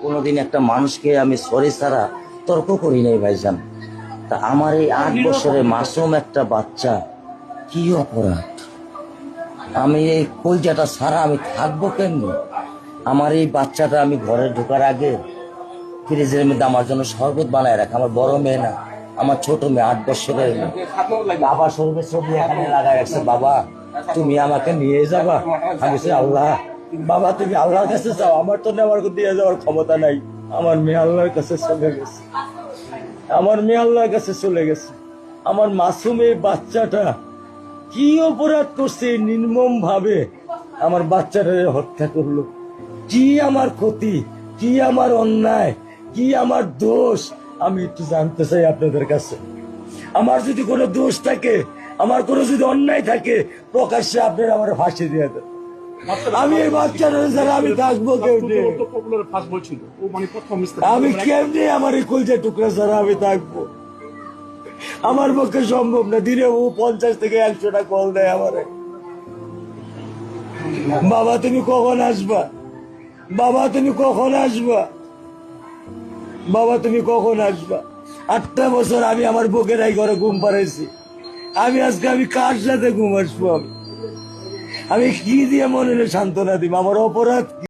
কোনোদিন একটা মানুষকে আমি সরি ছাড়া তর্ক করি নাই ভাইজান। তা আমার এই 8 বছরের মাসুম একটা বাচ্চা কি অপরাধ? আমি এই কলজাটা ছাড়া আমি থাকবো কেমনি? আমার এই বাচ্চাটা আমি ঘরে ঢোকার আগে ফ্রিজের মধ্যে আমার জন্য শরবত বানায় রাখে। আমার বড় মেয়ে না, আমার ছোট মেয়ে 8 বছরের মেয়ে। বাবা শরবত ছবি এখানে লাগাই রাখছে, বাবা তুমি আমাকে নিয়ে যাবা। আমি বলছি আল্লাহ, বাবা তুমি আল্লাহর কাছে যাও, আমার তো নেওয়ার দিয়ে যাওয়ার ক্ষমতা নাই। আমার মেয়ে আল্লাহর কাছে চলে গেছে, আমার মেয়ে আল্লাহর কাছে চলে গেছে। আমার মাসুম এই বাচ্চাটা কি অপরাধ করছে নির্মম ভাবে আমার বাচ্চাটা হত্যা করলো? কি আমার ক্ষতি, কি আমার অন্যায়, কি আমার দোষ? আমি একটু জানতে চাই আপনাদের কাছে। আমার যদি কোনো দোষ থাকে, আমার কোনো যদি অন্যায় থাকে, প্রকাশ্যে আপনারা আমার ফাঁসি দিয়ে দেন। আমি এই বাচ্চাটা ছাড়া আমি থাকবো কেমনি? আমি কেমনি আমার এই কলজা টুকরা ছাড়া আমি থাকবো? আমার পক্ষে সম্ভব না। দিনে ও 50 থেকে 100টা কল দেয় আমারে, বাবা তুমি কখন আসবা, বাবা তুমি কখন আসবা, বাবা তুমি কখন আসবা। 8টা বছর আমি আমার বুকেরাই ঘরে ঘুম পাড়াইছি। আমি আজকে আমি কার সাথে ঘুম আসবো? আমি কি দিয়ে মনে সান্ত্বনা দিব? আমার অপরাধ কি?